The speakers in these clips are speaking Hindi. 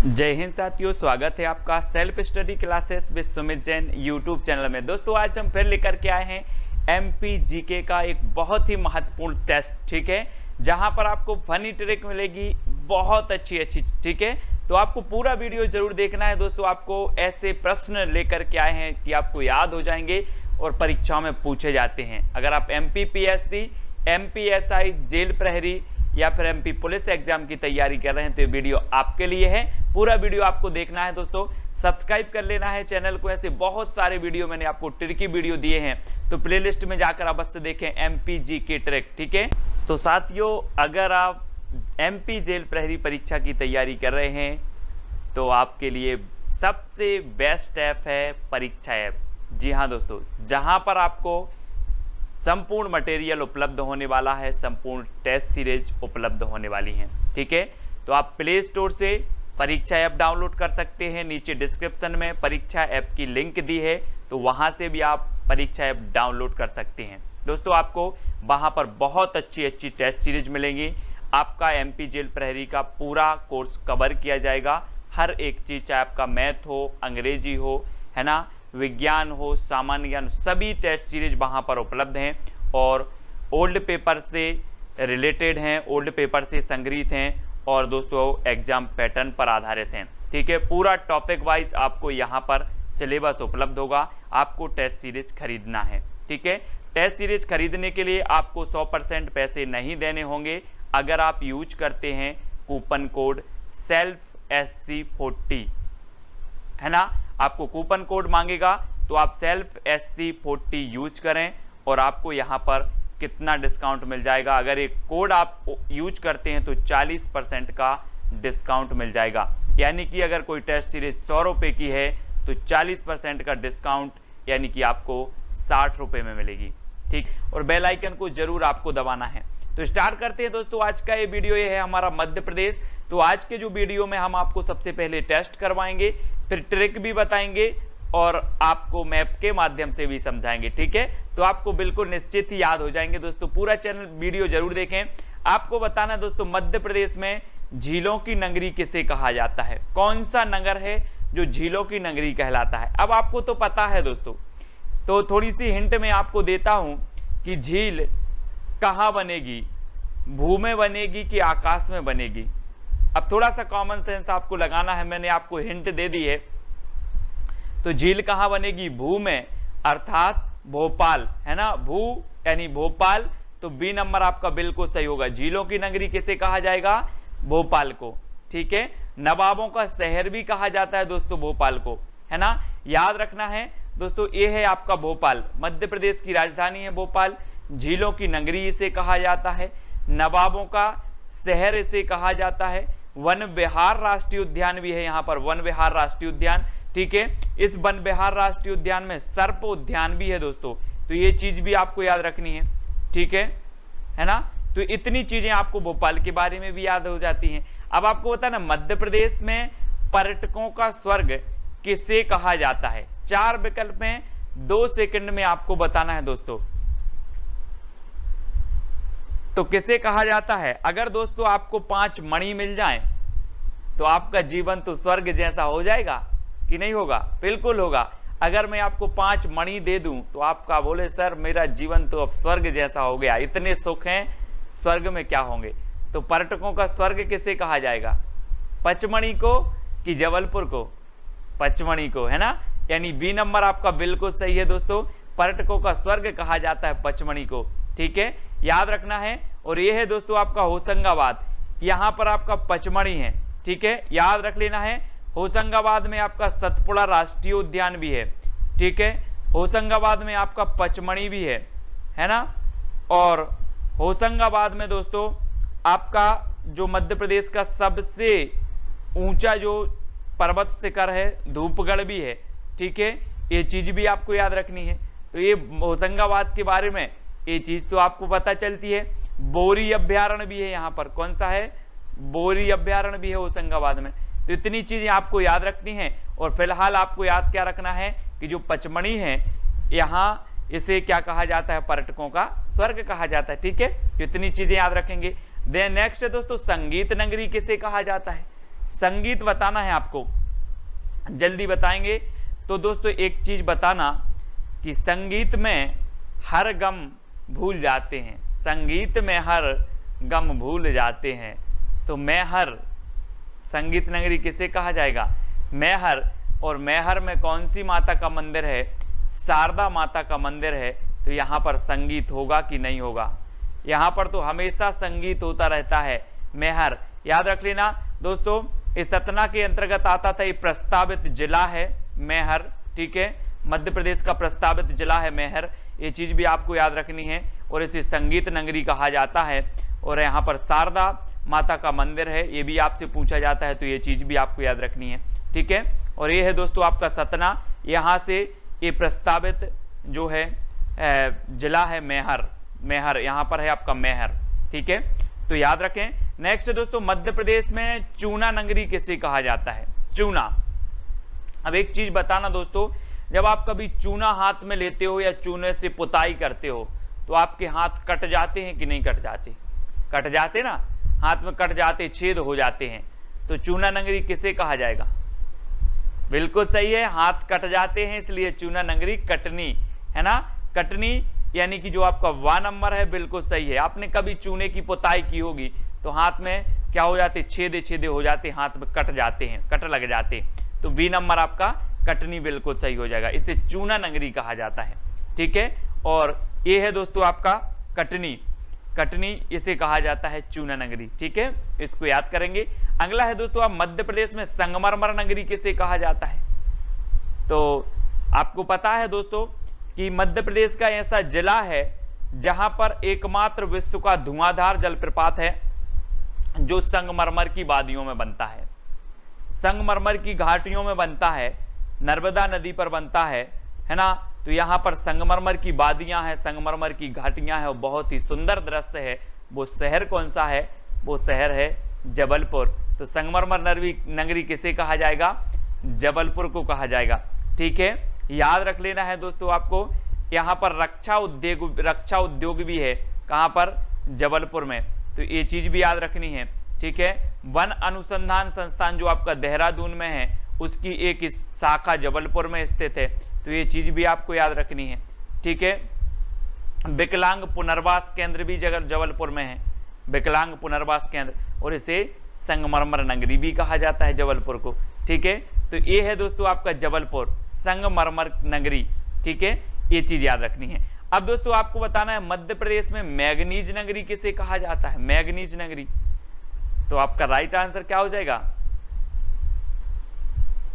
जय हिंद साथियों, स्वागत है आपका self study classes with Sumit Jain YouTube channel में। दोस्तों आज हम फिर लेकर के आए हैं एमपी जीके का एक बहुत ही महत्वपूर्ण टेस्ट, ठीक है, जहां पर आपको फनी ट्रिक मिलेगी, बहुत अच्छी, ठीक है। तो आपको पूरा वीडियो जरूर देखना है दोस्तों। आपको ऐसे प्रश्न लेकर के आए हैं कि आपको याद हो जाएंगे और परीक्षाओं में पूछे जाते हैं। अगर आप MPPSC, MPSI, जेल प्रहरी या फिर MP पुलिस एग्जाम की तैयारी कर रहे हैं तो ये वीडियो आपके लिए है। पूरा वीडियो आपको देखना है दोस्तों, सब्सक्राइब कर लेना है चैनल को। ऐसे बहुत सारे वीडियो मैंने आपको ट्रिकी वीडियो दिए हैं, तो प्लेलिस्ट में जाकर अवश्य देखें MP जीके ट्रिक, ठीक है। तो साथियों, अगर आप MP जेल प्रहरी परीक्षा की तैयारी कर रहे हैं तो आपके लिए सबसे बेस्ट ऐप है परीक्षा ऐप। जी हाँ दोस्तों, जहां पर आपको संपूर्ण मटेरियल उपलब्ध होने वाला है, संपूर्ण टेस्ट सीरीज उपलब्ध होने वाली हैं, ठीक है। तो आप प्ले स्टोर से परीक्षा ऐप डाउनलोड कर सकते हैं। नीचे डिस्क्रिप्शन में परीक्षा ऐप की लिंक दी है, तो वहां से भी आप परीक्षा ऐप डाउनलोड कर सकते हैं। दोस्तों आपको वहां पर बहुत अच्छी टेस्ट सीरीज मिलेंगी। आपका MP जेल प्रहरी का पूरा कोर्स कवर किया जाएगा। हर एक चीज, चाहे आपका मैथ हो, अंग्रेजी हो, है ना, विज्ञान हो, सामान्य ज्ञान, सभी टेस्ट सीरीज वहां पर उपलब्ध हैं और ओल्ड पेपर से रिलेटेड हैं, ओल्ड पेपर से संग्रहित हैं और दोस्तों एग्जाम पैटर्न पर आधारित हैं, ठीक है। पूरा टॉपिक वाइज आपको यहाँ पर सिलेबस उपलब्ध होगा। आपको टेस्ट सीरीज खरीदना है, ठीक है। टेस्ट सीरीज खरीदने के लिए आपको 100% पैसे नहीं देने होंगे अगर आप यूज करते हैं कूपन कोड SELFSC40, है ना। आपको कूपन कोड मांगेगा तो आप SELFSC40 यूज करें और आपको यहाँ पर कितना डिस्काउंट मिल जाएगा। अगर एक कोड आप यूज करते हैं तो 40% का डिस्काउंट मिल जाएगा। यानी कि अगर कोई टेस्ट सीरीज 100 रुपये की है तो 40% का डिस्काउंट यानी कि आपको 60 रुपये में मिलेगी, ठीक। और बेल आइकन को जरूर आपको दबाना है। तो स्टार्ट करते हैं दोस्तों। आज का ये वीडियो ये है हमारा मध्य प्रदेश। तो आज के जो वीडियो में हम आपको सबसे पहले टेस्ट करवाएंगे, फिर ट्रिक भी बताएंगे और आपको मैप के माध्यम से भी समझाएंगे, ठीक है। तो आपको बिल्कुल निश्चित ही याद हो जाएंगे दोस्तों। पूरा चैनल वीडियो जरूर देखें। आपको बताना दोस्तों, मध्य प्रदेश में झीलों की नगरी किसे कहा जाता है? कौन सा नगर है जो झीलों की नगरी कहलाता है? अब आपको तो पता है दोस्तों, तो थोड़ी सी हिंट मैं आपको देता हूं कि झील कहाँ बनेगी, भू में बनेगी कि आकाश में बनेगी। अब थोड़ा सा कॉमन सेंस आपको लगाना है, मैंने आपको हिंट दे दी है। तो झील कहाँ बनेगी? भू में, अर्थात भोपाल, है ना। भू यानी भोपाल, तो बी नंबर आपका बिल्कुल सही होगा। झीलों की नगरी किसे कहा जाएगा? भोपाल को, ठीक है। नवाबों का शहर भी कहा जाता है दोस्तों भोपाल को, है ना। याद रखना है दोस्तों, ये है आपका भोपाल, मध्य प्रदेश की राजधानी है भोपाल। झीलों की नगरी इसे कहा जाता है, नवाबों का शहर इसे कहा जाता है। वन विहार राष्ट्रीय उद्यान भी है यहाँ पर, वन विहार राष्ट्रीय उद्यान, ठीक है। इस वन विहार राष्ट्रीय उद्यान में सर्प उद्यान भी है दोस्तों। तो ये चीज भी आपको याद रखनी है, ठीक है ना। तो इतनी चीजें आपको भोपाल के बारे में भी याद हो जाती हैं। अब आपको पता है ना, मध्य प्रदेश में पर्यटकों का स्वर्ग किसे कहा जाता है? 4 विकल्प में 2 सेकंड में आपको बताना है दोस्तों। तो किसे कहा जाता है? अगर दोस्तों आपको 5 मणि मिल जाएं तो आपका जीवन तो स्वर्ग जैसा हो जाएगा कि नहीं होगा? बिल्कुल होगा। अगर मैं आपको 5 मणि दे दूं तो आपका बोले सर मेरा जीवन तो अब स्वर्ग जैसा हो गया, इतने सुख हैं, स्वर्ग में क्या होंगे? तो पर्यटकों का स्वर्ग किसे कहा जाएगा? पचमणी को कि जबलपुर को? पचमणी को, है ना। यानी बी नंबर आपका बिल्कुल सही है दोस्तों। पर्यटकों का स्वर्ग कहा जाता है पचमणी को, ठीक है, याद रखना है। और ये है दोस्तों आपका होशंगाबाद, यहाँ पर आपका पचमणी है, ठीक है, याद रख लेना है। होशंगाबाद में आपका सतपुड़ा राष्ट्रीय उद्यान भी है, ठीक है। होशंगाबाद में आपका पचमणी भी है ना। और होशंगाबाद में दोस्तों आपका जो मध्य प्रदेश का सबसे ऊंचा जो पर्वत शिखर है धूपगढ़ भी है, ठीक है। ये चीज भी आपको याद रखनी है। तो ये होशंगाबाद के बारे में ये चीज तो आपको पता चलती है। बोरी अभ्यारण्य भी है यहाँ पर, कौन सा है? बोरी अभ्यारण्य भी है होशंगाबाद में। तो इतनी चीजें आपको याद रखनी है। और फिलहाल आपको याद क्या रखना है कि जो पचमणी है यहाँ, इसे क्या कहा जाता है? पर्यटकों का स्वर्ग कहा जाता है, ठीक है। इतनी चीजें याद रखेंगे। देन नेक्स्ट है दोस्तों, संगीत नगरी किसे कहा जाता है? संगीत बताना है आपको, जल्दी बताएंगे। तो दोस्तों एक चीज बताना कि संगीत में हर गम भूल जाते हैं, संगीत में हर गम भूल जाते हैं। तो मैहर, संगीत नगरी किसे कहा जाएगा? मैहर। और मैहर में कौन सी माता का मंदिर है? शारदा माता का मंदिर है। तो यहाँ पर संगीत होगा कि नहीं होगा? यहाँ पर तो हमेशा संगीत होता रहता है। मैहर याद रख लेना दोस्तों, इस सतना के अंतर्गत आता था, ये प्रस्तावित जिला है मैहर, ठीक है, मध्य प्रदेश का प्रस्तावित जिला है मैहर, ये चीज भी आपको याद रखनी है। और इसे संगीत नगरी कहा जाता है। और यहाँ पर शारदा माता का मंदिर है, ये भी आपसे पूछा जाता है, तो ये चीज भी आपको याद रखनी है, ठीक है। और ये है दोस्तों आपका सतना, यहाँ से ये प्रस्तावित जो है जिला है मैहर, मैहर यहाँ पर है आपका मैहर, ठीक है, तो याद रखें। नेक्स्ट दोस्तों, मध्य प्रदेश में चूना नगरी किसे कहा जाता है? चूना। अब एक चीज बताना दोस्तों, जब आप कभी चूना हाथ में लेते हो या चूने से पुताई करते हो तो आपके हाथ कट जाते हैं कि नहीं कट जाते? कट जाते ना, हाथ में कट जाते, छेद हो जाते हैं। तो चूना नगरी किसे कहा जाएगा? बिल्कुल सही है, हाथ कट जाते हैं इसलिए चूना नगरी कटनी, है ना, कटनी, यानी कि जो आपका वा नंबर है बिल्कुल सही है। आपने कभी चूने की पुताई की होगी तो हाथ में क्या हो जाते? छेदे छेदे हो जाते, हाथ में कट जाते हैं, कट लग जाते हैं। तो बी नंबर आपका कटनी बिल्कुल सही हो जाएगा, इसे चूना नगरी कहा जाता है, ठीक है। और ये है दोस्तों आपका कटनी, कटनी इसे कहा जाता है चूना नगरी, ठीक है, इसको याद करेंगे। अगला है दोस्तों, आप मध्य प्रदेश में संगमरमर नगरी किसे कहा जाता है? तो आपको पता है दोस्तों कि मध्य प्रदेश का ऐसा जिला है जहां पर एकमात्र विश्व का धुआंधार जलप्रपात है जो संगमरमर की वादियों में बनता है, संगमरमर की घाटियों में बनता है, नर्मदा नदी पर बनता है ना। तो यहाँ पर संगमरमर की वादियां हैं, संगमरमर की घाटियां हैं, और बहुत ही सुंदर दृश्य है। वो शहर कौन सा है? वो शहर है जबलपुर। तो संगमरमर नगरी किसे कहा जाएगा? जबलपुर को कहा जाएगा, ठीक है, याद रख लेना है दोस्तों आपको। यहाँ पर रक्षा उद्योग भी है, कहाँ पर? जबलपुर में, तो ये चीज भी याद रखनी है, ठीक है। वन अनुसंधान संस्थान जो आपका देहरादून में है उसकी एक शाखा जबलपुर में स्थित है, तो ये चीज भी आपको याद रखनी है, ठीक है। विकलांग पुनर्वास केंद्र भी जबलपुर में है, विकलांग पुनर्वास केंद्र, और इसे संगमरमर नगरी भी कहा जाता है जबलपुर को, ठीक है। तो ये है दोस्तों आपका जबलपुर संगमरमर नगरी, ठीक है, ये चीज याद रखनी है। अब दोस्तों आपको बताना है मध्य प्रदेश में मैंगनीज नगरी किसे कहा जाता है? मैंगनीज नगरी। तो आपका राइट आंसर क्या हो जाएगा?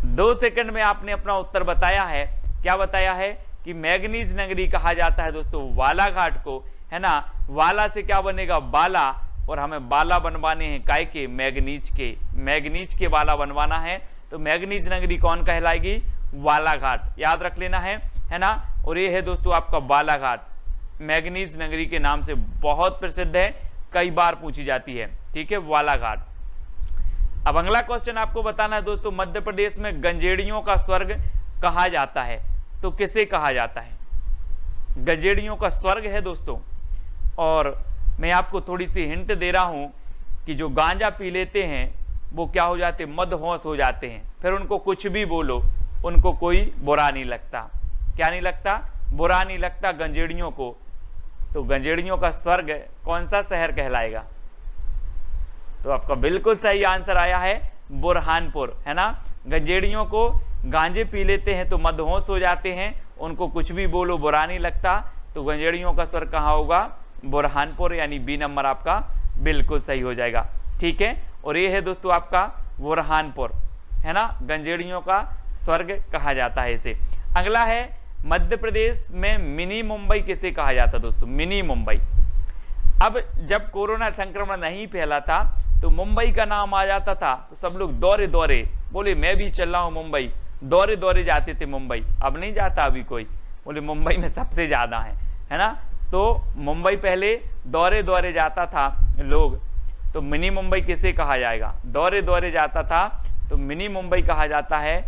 2 सेकंड में आपने अपना उत्तर बताया है। क्या बताया है? कि मैंगनीज नगरी कहा जाता है दोस्तों वाला घाट को, है ना। वाला से क्या बनेगा? बाला, और हमें बाला बनवाने हैं, काय के? मैंगनीज के, मैंगनीज के बाला बनवाना है। तो मैंगनीज नगरी कौन कहलाएगी? वाला घाट, याद रख लेना है ना। और ये है दोस्तों आपका बाला घाट, मैंगनीज नगरी के नाम से बहुत प्रसिद्ध है, कई बार पूछी जाती है, ठीक है, वाला घाट। अब अगला क्वेश्चन आपको बताना है दोस्तों, मध्य प्रदेश में गंजेड़ियों का स्वर्ग कहा जाता है, तो किसे कहा जाता है? गंजेड़ियों का स्वर्ग है दोस्तों। और मैं आपको थोड़ी सी हिंट दे रहा हूं कि जो गांजा पी लेते हैं वो क्या हो जाते? मदहोश हो जाते हैं, फिर उनको कुछ भी बोलो उनको कोई बुरा नहीं लगता। क्या नहीं लगता? बुरा नहीं लगता गंजेड़ियों को। तो गंजेड़ियों का स्वर्ग कौन सा शहर कहलाएगा? तो आपका बिल्कुल सही आंसर आया है बुरहानपुर, है ना। गंजेड़ियों को गांजे पी लेते हैं तो मदहोश हो जाते हैं, उनको कुछ भी बोलो बुरा नहीं लगता। तो गंजेड़ियों का स्वर्ग कहाँ होगा? बुरहानपुर, यानी बी नंबर आपका बिल्कुल सही हो जाएगा, ठीक है। और ये है दोस्तों आपका बुरहानपुर, है ना, गंजेड़ियों का स्वर्ग कहा जाता है इसे। अगला है मध्य प्रदेश में मिनी मुंबई किसे कहा जाता है दोस्तों? मिनी मुंबई। अब जब कोरोना संक्रमण नहीं फैला था तो मुंबई का नाम आ जाता था तो सब लोग दौरे दौरे बोले मैं भी चल रहा हूं मुंबई, दौरे दौरे जाते थे मुंबई। अब नहीं जाता अभी कोई, बोले मुंबई में सबसे ज्यादा है ना। तो मुंबई पहले दौरे दौरे जाता था लोग, तो मिनी मुंबई किसे कहा जाएगा? दौरे दौरे जाता था तो मिनी मुंबई कहा जाता है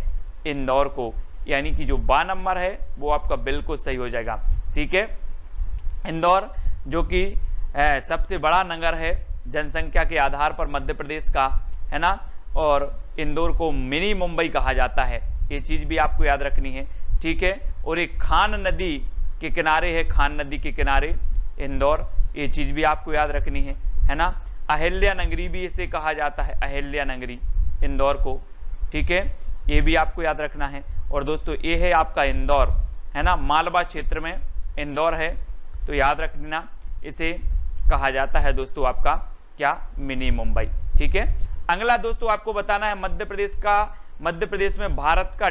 इंदौर को, यानी कि जो बा नंबर है वो आपका बिल्कुल सही हो जाएगा, ठीक है। इंदौर जो कि सबसे बड़ा नगर है जनसंख्या के आधार पर मध्य प्रदेश का, है ना। और इंदौर को मिनी मुंबई कहा जाता है, ये चीज़ भी आपको याद रखनी है, ठीक है। और एक खान नदी के किनारे है, खान नदी के किनारे इंदौर, ये चीज़ भी आपको याद रखनी है ना। अहिल्या नगरी भी इसे कहा जाता है, अहिल्या नगरी इंदौर को, ठीक है, ये भी आपको याद रखना है। और दोस्तों ये है आपका इंदौर, है ना, मालवा क्षेत्र में इंदौर है, तो याद रखना इसे कहा जाता है दोस्तों आपका क्या, मिनी मुंबई, ठीक है। अगला दोस्तों आपको बताना है मध्य प्रदेश में भारत का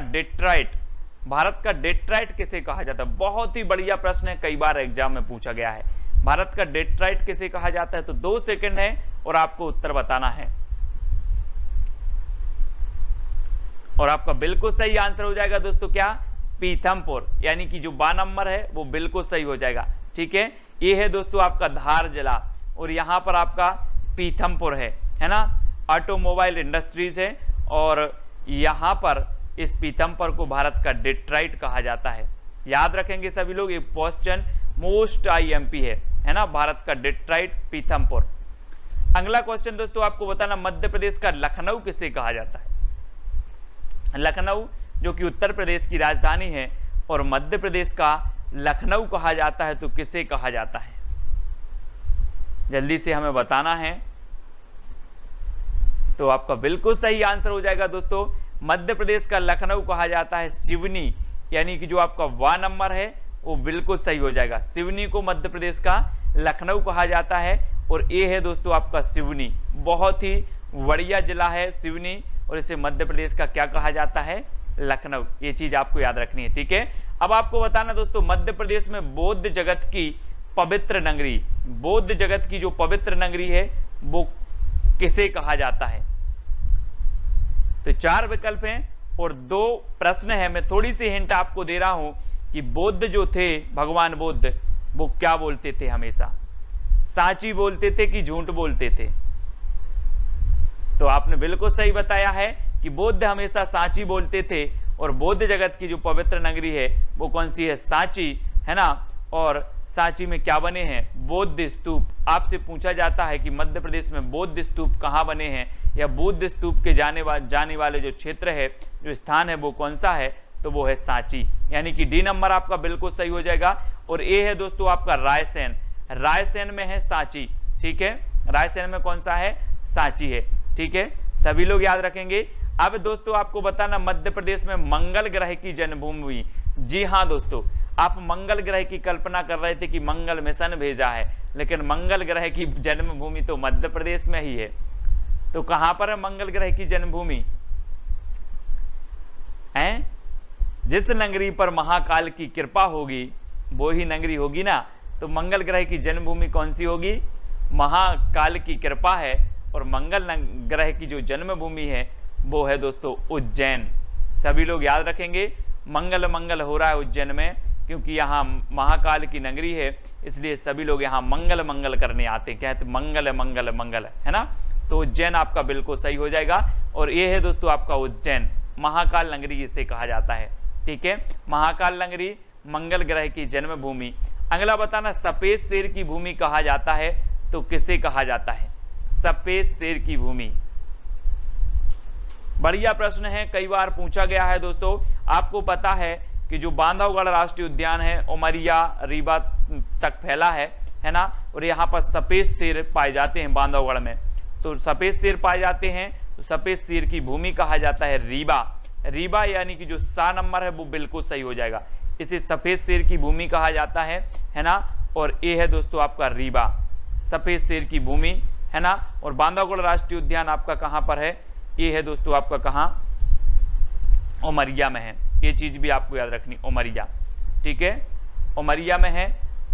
डेट्राइट किसे कहा जाता है। बहुत ही बढ़िया प्रश्न है, कई बार एग्जाम में पूछा गया है। भारत का डेट्राइट किसे कहा जाता है, तो 2 सेकंड है और आपको उत्तर बताना है, और आपका बिल्कुल सही आंसर हो जाएगा दोस्तों क्या, पीथमपुर, यानी कि जो 12 नंबर है वो बिल्कुल सही हो जाएगा, ठीक है। ये है दोस्तों आपका धार जिला और यहाँ पर आपका पीथमपुर है ना, ऑटोमोबाइल इंडस्ट्रीज है, और यहाँ पर इस पीथमपुर को भारत का डेट्राइट कहा जाता है। याद रखेंगे सभी लोग, ये क्वेश्चन मोस्ट आईएमपी है ना, भारत का डेट्राइट पीथमपुर। अगला क्वेश्चन दोस्तों आपको बताना, मध्य प्रदेश का लखनऊ किसे कहा जाता है। लखनऊ जो कि उत्तर प्रदेश की राजधानी है और मध्य प्रदेश का लखनऊ कहा जाता है, तो किसे कहा जाता है, जल्दी से हमें बताना है। तो आपका बिल्कुल सही आंसर हो जाएगा दोस्तों, मध्य प्रदेश का लखनऊ कहा जाता है सिवनी, यानी कि जो आपका 1 नंबर है वो बिल्कुल सही हो जाएगा। सिवनी को मध्य प्रदेश का लखनऊ कहा जाता है, और ये है दोस्तों आपका सिवनी, बहुत ही बढ़िया जिला है सिवनी, और इसे मध्य प्रदेश का क्या कहा जाता है, लखनऊ, ये चीज आपको याद रखनी है, ठीक है। अब आपको बताना दोस्तों, मध्य प्रदेश में बौद्ध जगत की पवित्र नगरी है वो किसे कहा जाता है। तो 4 विकल्प हैं और 2 प्रश्न है। मैं थोड़ी सी हिंट आपको दे रहा हूं कि बुद्ध जो थे, भगवान बुद्ध, वो क्या बोलते थे, हमेशा साची बोलते थे कि झूठ बोलते थे। तो आपने बिल्कुल सही बताया है कि बुद्ध हमेशा सांची बोलते थे, और बौद्ध जगत की जो पवित्र नगरी है वो कौन सी है, सांची, है ना। और सांची में क्या बने हैं, बौद्ध स्तूप। आपसे पूछा जाता है कि मध्य प्रदेश में बौद्ध स्तूप कहाँ बने हैं, या बुद्ध स्तूप के जाने वाले जो क्षेत्र है, जो स्थान है, वो कौन सा है, तो वो है सांची, यानी कि डी नंबर आपका बिल्कुल सही हो जाएगा। और ये है दोस्तों आपका रायसेन में है सांची, ठीक है, रायसेन में कौन सा है, सांची है, ठीक है, सभी लोग याद रखेंगे। अब दोस्तों आपको बताना, मध्य प्रदेश में मंगल ग्रह की जन्मभूमि। जी हाँ दोस्तों, आप मंगल ग्रह की कल्पना कर रहे थे कि मंगल मिशन भेजा है, लेकिन मंगल ग्रह की जन्मभूमि तो मध्य प्रदेश में ही है। तो कहां पर है मंगल ग्रह की जन्मभूमि, हैं? जिस नगरी पर महाकाल की कृपा होगी वो ही नगरी होगी ना। तो मंगल ग्रह की जन्मभूमि कौन सी होगी, महाकाल की कृपा है, और मंगल ग्रह की जो जन्मभूमि है वो है दोस्तों उज्जैन। सभी लोग याद रखेंगे, मंगल हो रहा है उज्जैन में, क्योंकि यहाँ महाकाल की नगरी है, इसलिए सभी लोग यहाँ मंगल करने आते हैं, कहते मंगल, है ना। तो उज्जैन आपका बिल्कुल सही हो जाएगा, और ये है दोस्तों आपका उज्जैन, महाकाल नगरी इसे कहा जाता है, ठीक है, महाकाल नगरी, मंगल ग्रह की जन्मभूमि। अगला बताना, सफेद शेर की भूमि कहा जाता है, तो किसे कहा जाता है, सफेद शेर की भूमि। बढ़िया प्रश्न है, कई बार पूछा गया है दोस्तों। आपको पता है कि जो बांधवगढ़ राष्ट्रीय उद्यान है उमरिया रीवा तक फैला है ना, और यहाँ पर सफेद शेर पाए जाते हैं बांधवगढ़ में। तो सफेद शेर पाए जाते हैं, तो सफेद शेर की भूमि कहा जाता है रीवा, यानी कि जो 7 नंबर है वो बिल्कुल सही हो जाएगा। इसे सफेद शेर की भूमि कहा जाता है ना। और ये है दोस्तों आपका रीवा, सफेद शेर की भूमि, है ना। और बांधवगढ़ राष्ट्रीय उद्यान आपका कहाँ पर है, ये है दोस्तों आपका कहाँ, उमरिया में है। ये चीज भी आपको याद रखनी, उमरिया, ठीक है, उमरिया में है,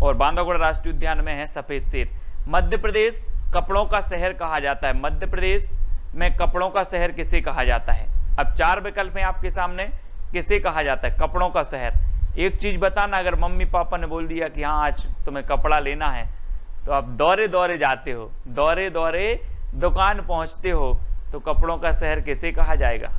और बांधवगढ़ राष्ट्रीय उद्यान में है सफेद शेर। मध्य प्रदेश कपड़ों का शहर कहा जाता है, मध्य प्रदेश में कपड़ों का शहर किसे कहा जाता है। अब 4 विकल्प हैं आपके सामने, किसे कहा जाता है कपड़ों का शहर। एक चीज बताना, अगर मम्मी पापा ने बोल दिया कि हाँ आज तुम्हें कपड़ा लेना है, तो आप दौरे जाते हो, दौरे दुकान पहुंचते हो, तो कपड़ों का शहर किसे कहा जाएगा,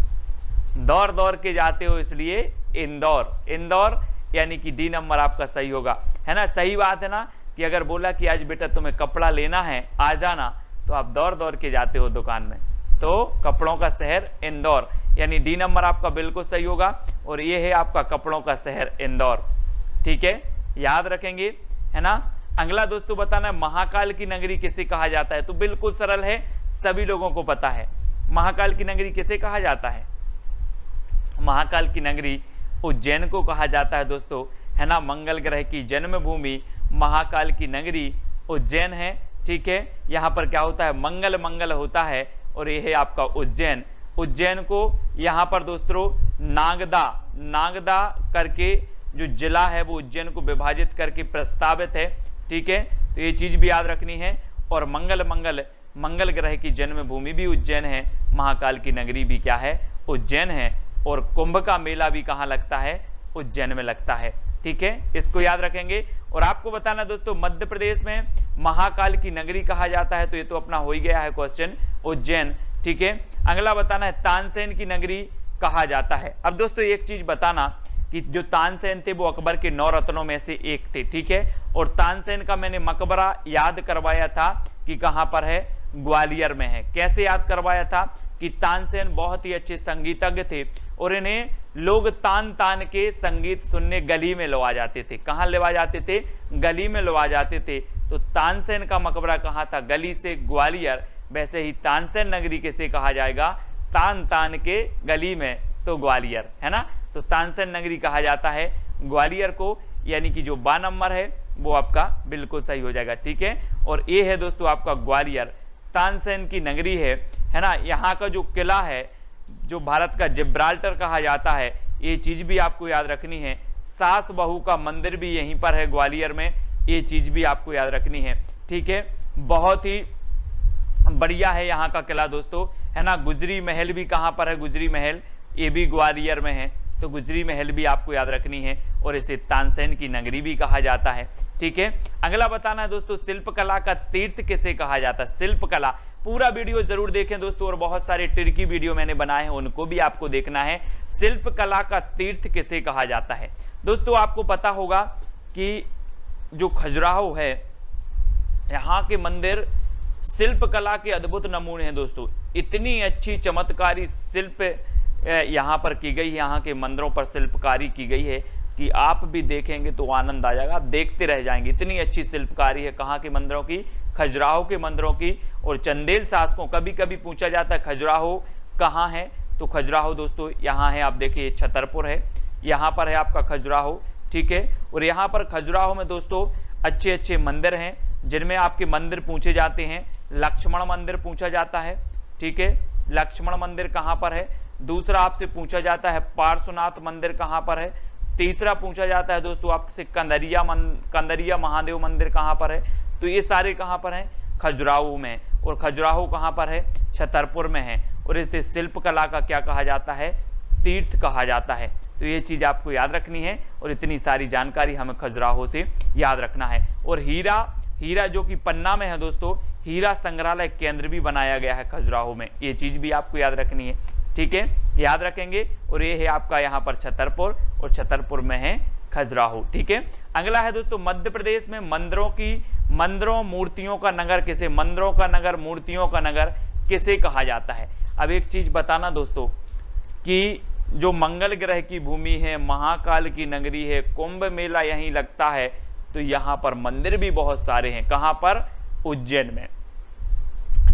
दौड़ के जाते हो, इसलिए इंदौर, यानी कि डी नंबर आपका सही होगा, है ना। सही बात है ना, कि अगर बोला कि आज बेटा तुम्हें कपड़ा लेना है, आ जाना, तो आप दौड़ के जाते हो दुकान में, तो कपड़ों का शहर इंदौर, यानी डी नंबर आपका बिल्कुल सही होगा। और ये है आपका कपड़ों का शहर इंदौर। ठीक है, याद रखेंगे, है ना। अगला दोस्तों बताना है महाकाल की नगरी किसे कहा जाता है। तो बिल्कुल सरल है, सभी लोगों को पता है महाकाल की नगरी किसे कहा जाता है। महाकाल की नगरी उज्जैन को कहा जाता है दोस्तों, है ना। मंगल ग्रह की जन्मभूमि महाकाल की नगरी उज्जैन है। ठीक है, यहाँ पर क्या होता है, मंगल मंगल होता है, और ये है आपका उज्जैन। उज्जैन को यहाँ पर दोस्तों नागदा करके जो जिला है वो उज्जैन को विभाजित करके प्रस्तावित है। ठीक है, तो ये चीज भी याद रखनी है। और मंगल ग्रह की जन्मभूमि भी उज्जैन है, महाकाल की नगरी भी क्या है, उज्जैन है। और कुंभ का मेला भी कहाँ लगता है, उज्जैन में लगता है। ठीक है, इसको याद रखेंगे। और आपको बताना दोस्तों मध्य प्रदेश में महाकाल की नगरी कहा जाता है, तो ये तो अपना हो ही गया है क्वेश्चन, उज्जैन। ठीक है, अगला बताना है तानसेन की नगरी कहा जाता है। अब दोस्तों एक चीज बताना कि जो तानसेन थे वो अकबर के 9 रत्नों में से एक थे। ठीक है, और तानसेन का मैंने मकबरा याद करवाया था कि कहां पर है, ग्वालियर में है। कैसे याद करवाया था कि तानसेन बहुत ही अच्छे संगीतज्ञ थे और इन्हें लोग तान तान के संगीत सुनने गली में लवा जाते थे। कहां लवा जाते थे, गली में लवा जाते थे। तो तानसेन का मकबरा कहां था, गली से ग्वालियर। वैसे ही तानसेन नगरी किसे कहा जाएगा, तान तान के गली में, तो ग्वालियर, है ना। तो तानसेन नगरी कहा जाता है ग्वालियर को, यानी कि जो 12 नंबर है वो आपका बिल्कुल सही हो जाएगा। ठीक है, और ये है दोस्तों आपका ग्वालियर, तानसेन की नगरी है ना। यहाँ का जो किला है जो भारत का जिब्राल्टर कहा जाता है, ये चीज भी आपको याद रखनी है। सास बहू का मंदिर भी यहीं पर है ग्वालियर में, ये चीज भी आपको याद रखनी है। ठीक है, बहुत ही बढ़िया है यहाँ का किला दोस्तों, है ना। गुजरी महल भी कहाँ पर है, गुजरी महल ये भी ग्वालियर में है, तो गुजरी महल भी आपको याद रखनी है। और इसे तानसेन की नगरी भी कहा जाता है। ठीक है, अगला बताना है दोस्तों शिल्पकला का तीर्थ किसे कहा जाता है। शिल्पकला पूरा वीडियो जरूर देखें दोस्तों, और बहुत सारे ट्रिकी वीडियो मैंने बनाए हैं उनको भी आपको देखना है। शिल्पकला का तीर्थ किसे कहा जाता है दोस्तों, आपको पता होगा कि जो खजुराहो है, यहाँ के मंदिर शिल्पकला के अद्भुत नमूने हैं दोस्तों। इतनी अच्छी चमत्कारी शिल्प यहाँ पर की गई है, यहाँ के मंदिरों पर शिल्पकारी की गई है कि आप भी देखेंगे तो आनंद आ जाएगा, आप देखते रह जाएंगे। इतनी अच्छी शिल्पकारी है कहाँ के मंदिरों की, खजुराहो के मंदिरों की। और चंदेल शासकों, कभी कभी पूछा जाता है खजुराहो कहाँ है, तो खजुराहो दोस्तों यहाँ है, आप देखिए छतरपुर है, यहाँ पर है आपका खजुराहो। ठीक है, और यहाँ पर खजुराहो में दोस्तों अच्छे अच्छे मंदिर हैं जिनमें आपके मंदिर पूछे जाते हैं। लक्ष्मण मंदिर पूछा जाता है। ठीक है, लक्ष्मण मंदिर कहाँ पर है। दूसरा आपसे पूछा जाता है पार्श्वनाथ मंदिर कहाँ पर है। तीसरा पूछा जाता है दोस्तों आपसे कंदरिया महादेव मंदिर कहाँ पर है। तो ये सारे कहाँ पर हैं, खजुराहो में। और खजुराहो कहाँ पर है, छतरपुर में है। और इसे शिल्पकला का क्या कहा जाता है, तीर्थ कहा जाता है। तो ये चीज आपको याद रखनी है, और इतनी सारी जानकारी हमें खजुराहो से याद रखना है। और हीरा जो कि पन्ना में है दोस्तों, हीरा संग्रहालय केंद्र भी बनाया गया है खजुराहो में, ये चीज भी आपको याद रखनी है। ठीक है, याद रखेंगे। और ये है आपका यहाँ पर छतरपुर, और छतरपुर में है खजुराहो। ठीक है, अगला है दोस्तों मध्य प्रदेश में मंदिरों मूर्तियों का नगर किसे, मंदिरों का नगर, मूर्तियों का नगर किसे कहा जाता है। अब एक चीज बताना दोस्तों कि जो मंगल ग्रह की भूमि है, महाकाल की नगरी है, कुंभ मेला यहीं लगता है, तो यहाँ पर मंदिर भी बहुत सारे हैं। कहाँ पर, उज्जैन में।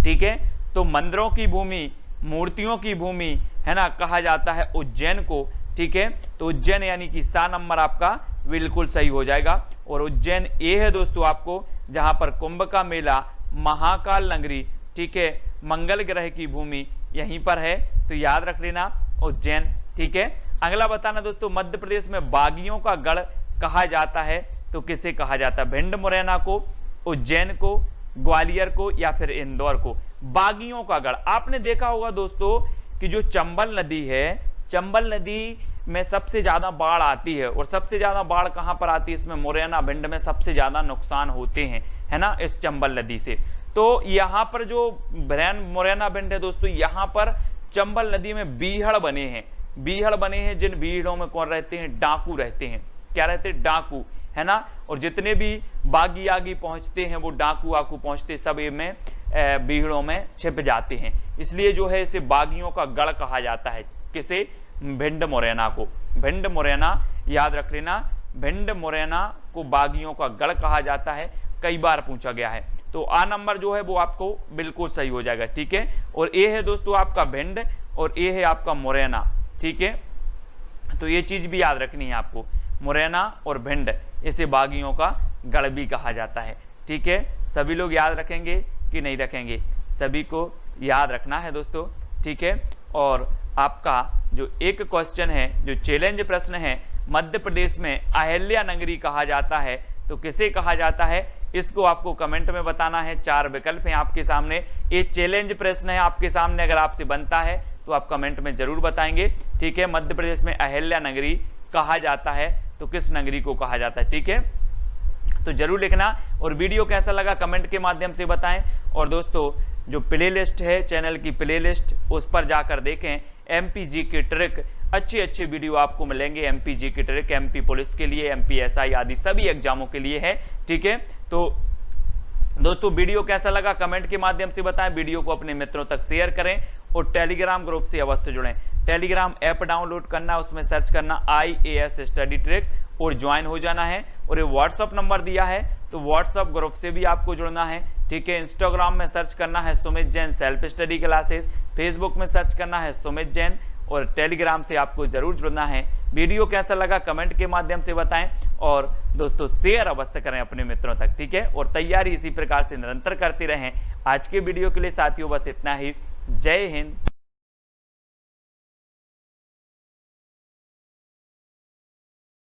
ठीक है, तो मंदिरों की भूमि, मूर्तियों की भूमि, है ना, कहा जाता है उज्जैन को। ठीक है, तो उज्जैन यानी कि सा नंबर आपका बिल्कुल सही हो जाएगा। और उज्जैन ये है दोस्तों आपको जहां पर कुंभ का मेला, महाकाल नगरी, ठीक है, मंगल ग्रह की भूमि यहीं पर है, तो याद रख लेना उज्जैन। ठीक है, अगला बताना दोस्तों मध्य प्रदेश में बागियों का गढ़ कहा जाता है, तो किसे कहा जाता है, भिंड मुरैना को, उज्जैन को, ग्वालियर को, या फिर इंदौर को। बागियों का गढ़ आपने देखा होगा दोस्तों कि जो चंबल नदी है, चंबल नदी में सबसे ज्यादा बाढ़ आती है, और सबसे ज्यादा बाढ़ कहां पर आती है, इसमें मुरैना भिंड में सबसे ज्यादा नुकसान होते हैं, है ना, इस चंबल नदी से। तो यहाँ पर जो मुरैना भिंड है दोस्तों, यहाँ पर चंबल नदी में बीहड़ बने हैं, जिन बीहड़ों में कौन रहते हैं, डाकू रहते हैं। क्या रहते हैं, डाकू, है ना। और जितने भी बागी आगी पहुंचते हैं वो डाकू आकू पहुंचते, सब में बीहड़ों में छिप जाते हैं। इसलिए जो है इसे बागियों का गढ़ कहा जाता है। किसे? भिंड मुरैना को। भिंड मुरैना याद रख लेना, भिंड मुरैना को बागियों का गढ़ कहा जाता है, कई बार पूछा गया है। तो आ नंबर जो है वो आपको बिल्कुल सही हो जाएगा, ठीक है। और ए है दोस्तों आपका भिंड और ए है आपका मुरैना, ठीक है। तो ये चीज भी याद रखनी है आपको, मुरैना और भिंड इसे बागियों का गढ़ भी कहा जाता है, ठीक है। सभी लोग याद रखेंगे कि नहीं रखेंगे? सभी को याद रखना है दोस्तों, ठीक है। और आपका जो एक क्वेश्चन है, जो चैलेंज प्रश्न है, मध्य प्रदेश में अहिल्या नगरी कहा जाता है, तो किसे कहा जाता है? इसको आपको कमेंट में बताना है। 4 विकल्प हैं आपके सामने, ये चैलेंज प्रश्न है आपके सामने, अगर आपसे बनता है तो आप कमेंट में जरूर बताएंगे, ठीक है। मध्य प्रदेश में अहिल्या नगरी कहा जाता है, तो किस नगरी को कहा जाता है, ठीक है। तो जरूर लिखना, और वीडियो कैसा लगा कमेंट के माध्यम से बताएं। और दोस्तों जो प्लेलिस्ट है, चैनल की प्लेलिस्ट, उस पर जाकर देखें, एमपीजी की ट्रिक, अच्छे वीडियो आपको मिलेंगे। एमपीजी की ट्रिक एमपी पुलिस के लिए, एमपीएसआई आदि सभी एग्जामों के लिए है, ठीक है। तो दोस्तों वीडियो कैसा लगा कमेंट के माध्यम से बताएं, वीडियो को अपने मित्रों तक शेयर करें और टेलीग्राम ग्रुप से अवश्य जुड़ें। टेलीग्राम ऐप डाउनलोड करना, उसमें सर्च करना IAS स्टडी ट्रिक और ज्वाइन हो जाना है। और ये व्हाट्सअप नंबर दिया है, तो व्हाट्सअप ग्रुप से भी आपको जुड़ना है, ठीक है। इंस्टाग्राम में सर्च करना है Sumit Jain self study classes, Facebook में सर्च करना है सुमित जैन, और टेलीग्राम से आपको जरूर जुड़ना है। वीडियो कैसा लगा कमेंट के माध्यम से बताएं, और दोस्तों शेयर अवश्य करें अपने मित्रों तक, ठीक है। और तैयारी इसी प्रकार से निरंतर करते रहें। आज के वीडियो के लिए साथियों बस इतना ही। जय हिंद।